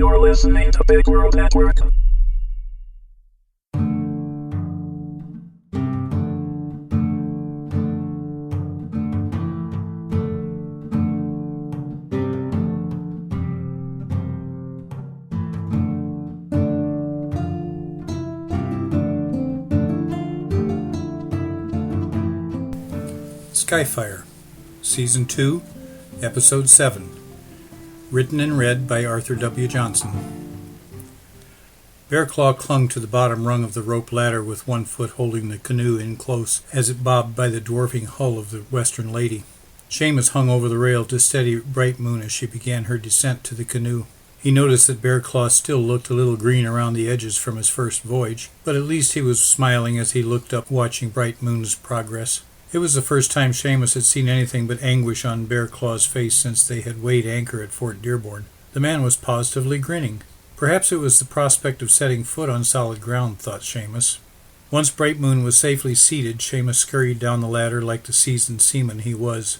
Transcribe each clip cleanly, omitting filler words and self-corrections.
You're listening to Big World Network. Skyfire, Season 2, Episode 7. Written and read by Arthur W. Johnson. Bearclaw clung to the bottom rung of the rope ladder with one foot holding the canoe in close as it bobbed by the dwarfing hull of the Western Lady. Seamus hung over the rail to steady Bright Moon as she began her descent to the canoe. He noticed that Bearclaw still looked a little green around the edges from his first voyage, but at least he was smiling as he looked up watching Bright Moon's progress. It was the first time Seamus had seen anything but anguish on Bearclaw's face since they had weighed anchor at Fort Dearborn. The man was positively grinning. Perhaps it was the prospect of setting foot on solid ground, thought Seamus. Once Bright Moon was safely seated, Seamus scurried down the ladder like the seasoned seaman he was.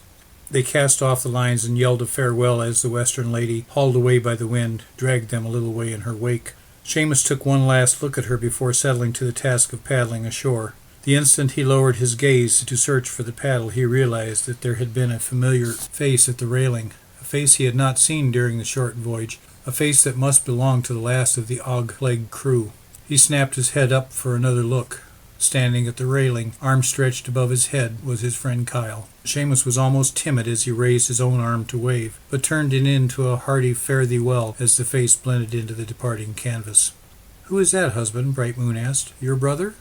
They cast off the lines and yelled a farewell as the Western Lady, hauled away by the wind, dragged them a little way in her wake. Seamus took one last look at her before settling to the task of paddling ashore. The instant he lowered his gaze to search for the paddle, he realized that there had been a familiar face at the railing, a face he had not seen during the short voyage, a face that must belong to the last of the Og-Leg crew. He snapped his head up for another look. Standing at the railing, arms stretched above his head, was his friend Kyle. Seamus was almost timid as he raised his own arm to wave, but turned it into a hearty fare thee well as the face blended into the departing canvas. "Who is that, husband?" Bright Moon asked. "Your brother?"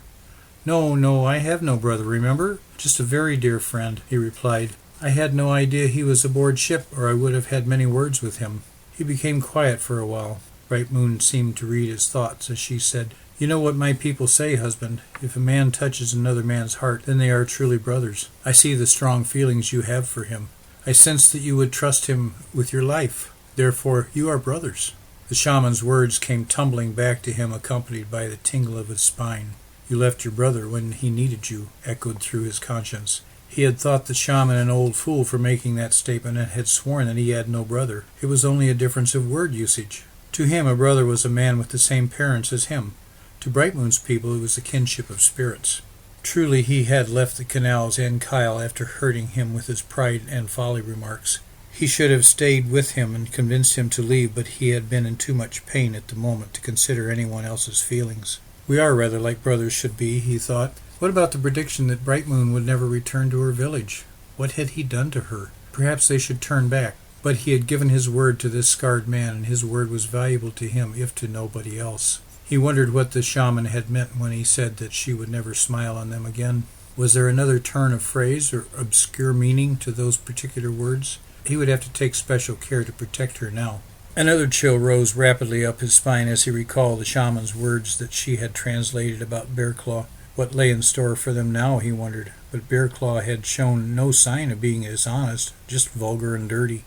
No, I have no brother, remember? Just a very dear friend," he replied. "I had no idea he was aboard ship, or I would have had many words with him." He became quiet for a while. Bright Moon seemed to read his thoughts as she said, "You know what my people say, husband. If a man touches another man's heart, then they are truly brothers. I see the strong feelings you have for him. I sense that you would trust him with your life. Therefore, you are brothers." The shaman's words came tumbling back to him, accompanied by the tingle of his spine. "You left your brother when he needed you," echoed through his conscience. He had thought the shaman an old fool for making that statement and had sworn that he had no brother. It was only a difference of word usage. To him, a brother was a man with the same parents as him. To Bright Moon's people, it was a kinship of spirits. Truly, he had left the canals and Kyle after hurting him with his pride and folly remarks. He should have stayed with him and convinced him to leave, but he had been in too much pain at the moment to consider anyone else's feelings. "We are rather like brothers should be," he thought. What about the prediction that Bright Moon would never return to her village? What had he done to her? Perhaps they should turn back. But he had given his word to this scarred man, and his word was valuable to him, if to nobody else. He wondered what the shaman had meant when he said that she would never smile on them again. Was there another turn of phrase or obscure meaning to those particular words? He would have to take special care to protect her now. Another chill rose rapidly up his spine as he recalled the shaman's words that she had translated about Bearclaw. What lay in store for them now, he wondered, but Bearclaw had shown no sign of being dishonest, just vulgar and dirty.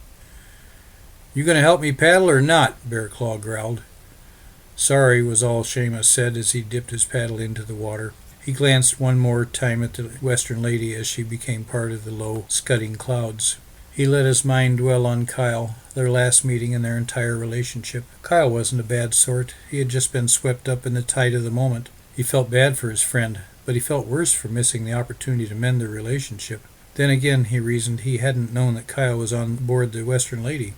"You going to help me paddle or not?" Bearclaw growled. "Sorry," was all Seamus said as he dipped his paddle into the water. He glanced one more time at the Western Lady as she became part of the low, scudding clouds. He let his mind dwell on Kyle, their last meeting in their entire relationship. Kyle wasn't a bad sort. He had just been swept up in the tide of the moment. He felt bad for his friend, but he felt worse for missing the opportunity to mend their relationship. Then again, he reasoned, he hadn't known that Kyle was on board the Western Lady.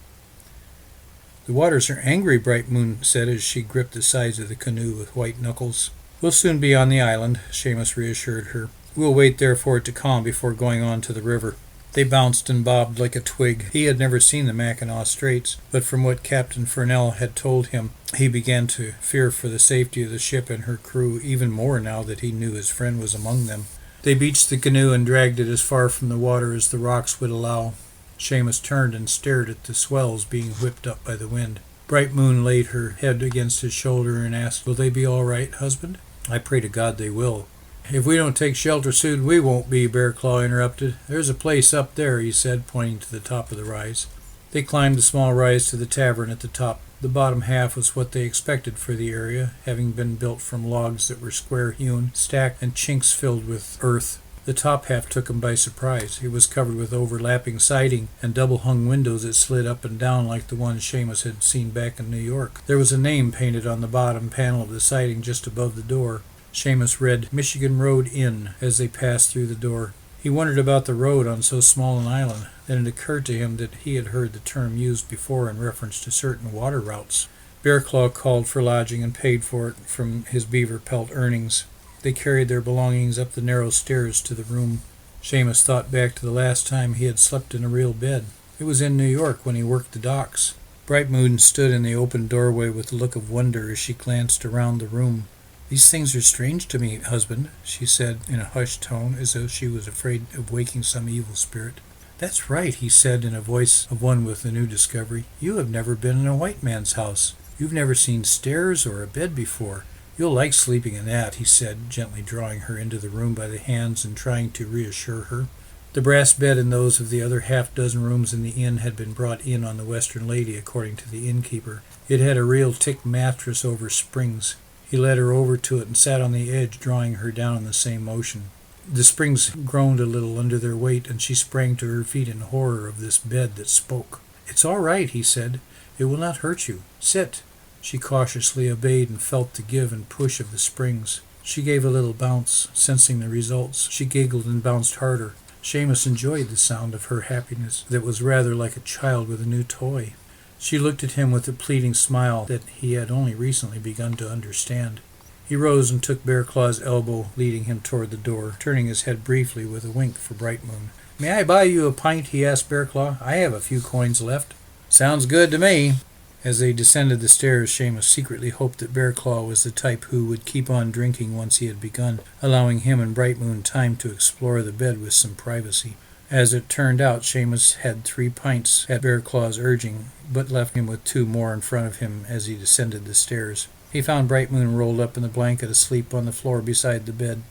"The waters are angry," Bright Moon said as she gripped the sides of the canoe with white knuckles. "We'll soon be on the island," Seamus reassured her. "We'll wait there for it to calm before going on to the river." They bounced and bobbed like a twig. He had never seen the Mackinaw Straits, but from what Captain Furnell had told him, he began to fear for the safety of the ship and her crew even more now that he knew his friend was among them. They beached the canoe and dragged it as far from the water as the rocks would allow. Seamus turned and stared at the swells being whipped up by the wind. Bright Moon laid her head against his shoulder and asked, "Will they be all right, husband?" "I pray to God they will." "If we don't take shelter soon, we won't be," Bearclaw interrupted. "There's a place up there," he said, pointing to the top of the rise. They climbed the small rise to the tavern at the top. The bottom half was what they expected for the area, having been built from logs that were square-hewn, stacked, and chinks filled with earth. The top half took him by surprise. It was covered with overlapping siding and double-hung windows that slid up and down like the ones Seamus had seen back in New York. There was a name painted on the bottom panel of the siding just above the door. Seamus read Michigan Road Inn as they passed through the door. He wondered about the road on so small an island. Then it occurred to him that he had heard the term used before in reference to certain water routes. Bearclaw called for lodging and paid for it from his beaver pelt earnings. They carried their belongings up the narrow stairs to the room. Seamus thought back to the last time he had slept in a real bed. It was in New York when he worked the docks. Brightmoon stood in the open doorway with a look of wonder as she glanced around the room. "These things are strange to me, husband," she said in a hushed tone, as though she was afraid of waking some evil spirit. "That's right," he said in a voice of one with a new discovery. "You have never been in a white man's house. You've never seen stairs or a bed before. You'll like sleeping in that," he said, gently drawing her into the room by the hands and trying to reassure her. The brass bed and those of the other half-dozen rooms in the inn had been brought in on the Western Lady, according to the innkeeper. It had a real thick mattress over springs. He led her over to it and sat on the edge, drawing her down in the same motion. The springs groaned a little under their weight, and she sprang to her feet in horror of this bed that spoke. "It's all right," he said. "It will not hurt you. Sit." She cautiously obeyed and felt the give and push of the springs. She gave a little bounce, sensing the results. She giggled and bounced harder. Seamus enjoyed the sound of her happiness that was rather like a child with a new toy. She looked at him with a pleading smile that he had only recently begun to understand. He rose and took Bearclaw's elbow, leading him toward the door, turning his head briefly with a wink for Brightmoon. "May I buy you a pint?" he asked Bearclaw. "I have a few coins left." "Sounds good to me." As they descended the stairs, Seamus secretly hoped that Bearclaw was the type who would keep on drinking once he had begun, allowing him and Brightmoon time to explore the bed with some privacy. As it turned out, Seamus had 3 pints at Bearclaw's urging, but left him with 2 more in front of him as he descended the stairs. He found Brightmoon rolled up in the blanket asleep on the floor beside the bed.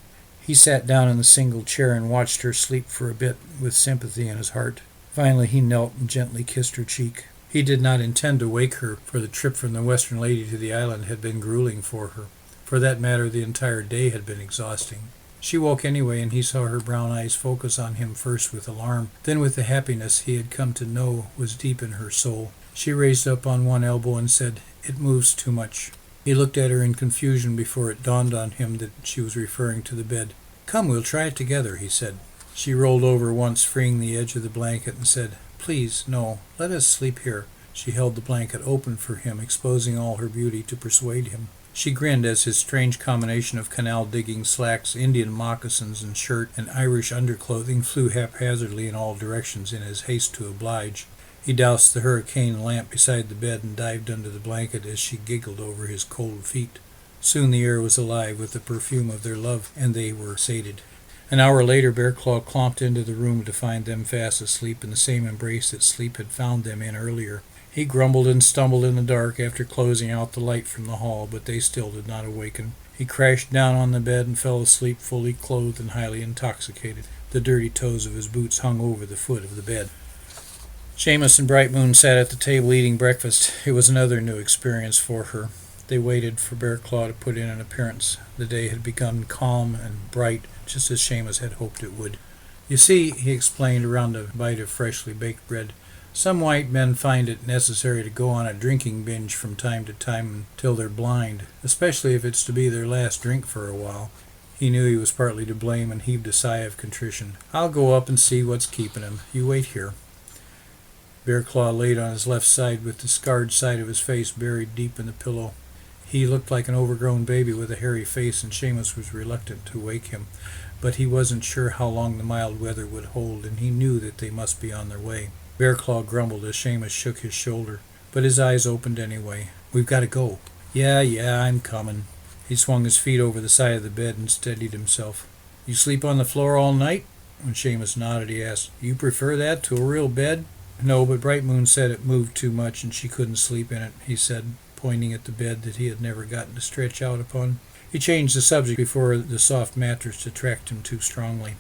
He sat down in the single chair and watched her sleep for a bit with sympathy in his heart. Finally he knelt and gently kissed her cheek. He did not intend to wake her, for the trip from the Western Lady to the island had been grueling for her. For that matter, the entire day had been exhausting. She woke anyway, and he saw her brown eyes focus on him first with alarm, then with the happiness he had come to know was deep in her soul. She raised up on one elbow and said, "It moves too much." He looked at her in confusion before it dawned on him that she was referring to the bed. "Come, we'll try it together," he said. She rolled over once, freeing the edge of the blanket, and said, "Please, no, let us sleep here." She held the blanket open for him, exposing all her beauty to persuade him. She grinned as his strange combination of canal-digging slacks, Indian moccasins and shirt, and Irish underclothing flew haphazardly in all directions in his haste to oblige. He doused the hurricane lamp beside the bed and dived under the blanket as she giggled over his cold feet. Soon the air was alive with the perfume of their love, and they were sated. An hour later, Bearclaw clomped into the room to find them fast asleep in the same embrace that sleep had found them in earlier. He grumbled and stumbled in the dark after closing out the light from the hall, but they still did not awaken. He crashed down on the bed and fell asleep fully clothed and highly intoxicated. The dirty toes of his boots hung over the foot of the bed. Seamus and Brightmoon sat at the table eating breakfast. It was another new experience for her. They waited for Bearclaw to put in an appearance. The day had begun calm and bright, just as Seamus had hoped it would. "You see," he explained around a bite of freshly baked bread, "some white men find it necessary to go on a drinking binge from time to time until they're blind, especially if it's to be their last drink for a while." He knew he was partly to blame and heaved a sigh of contrition. "I'll go up and see what's keeping him. You wait here." Bearclaw laid on his left side with the scarred side of his face buried deep in the pillow. He looked like an overgrown baby with a hairy face, and Seamus was reluctant to wake him. But he wasn't sure how long the mild weather would hold, and he knew that they must be on their way. Bearclaw grumbled as Seamus shook his shoulder, but his eyes opened anyway. "We've got to go." Yeah, I'm coming." He swung his feet over the side of the bed and steadied himself. "You sleep on the floor all night?" When Seamus nodded, he asked, "You prefer that to a real bed?" "No, but Brightmoon said it moved too much and she couldn't sleep in it," he said, pointing at the bed that he had never gotten to stretch out upon. He changed the subject before the soft mattress detracted him too strongly.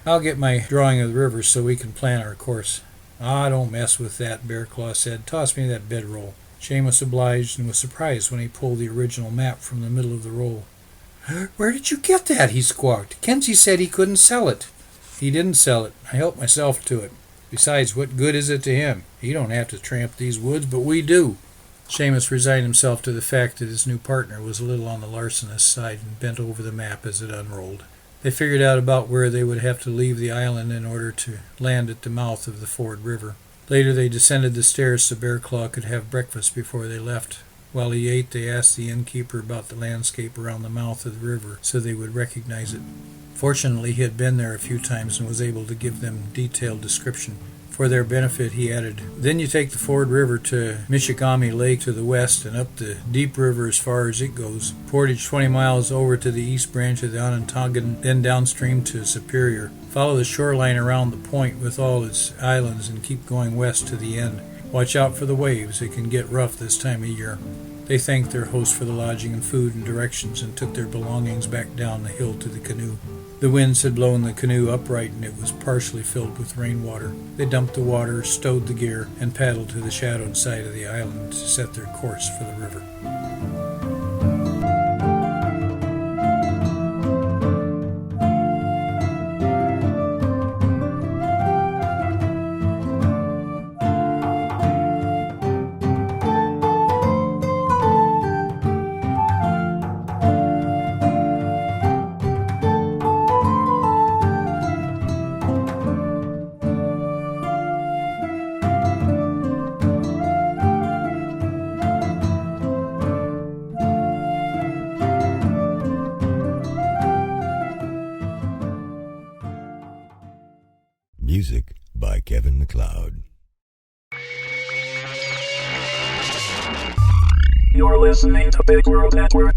"I'll get my drawing of the river so we can plan our course." "Ah, don't mess with that," Bearclaw said. "Toss me that bedroll." Seamus obliged and was surprised when he pulled the original map from the middle of the roll. "Where did you get that?" he squawked. "Kenzie said he couldn't sell it." He didn't sell it. I helped myself to it. Besides, what good is it to him? He don't have to tramp these woods, but we do. Seamus resigned himself to the fact that his new partner was a little on the larcenous side and bent over the map as it unrolled. They figured out about where they would have to leave the island in order to land at the mouth of the Ford River. Later they descended the stairs so Bear Claw could have breakfast before they left. While he ate, they asked the innkeeper about the landscape around the mouth of the river so they would recognize it. Fortunately, he had been there a few times and was able to give them detailed description. For their benefit, he added, "Then you take the Ford River to Michigami Lake to the west and up the Deep River as far as it goes. Portage 20 miles over to the east branch of the Onondaga, then downstream to Superior. Follow the shoreline around the point with all its islands and keep going west to the end. Watch out for the waves. It can get rough this time of year." They thanked their host for the lodging and food and directions and took their belongings back down the hill to the canoe. The winds had blown the canoe upright and it was partially filled with rainwater. They dumped the water, stowed the gear, and paddled to the shadowed side of the island to set their course for the river. Music by Kevin MacLeod. You're listening to Big World Network.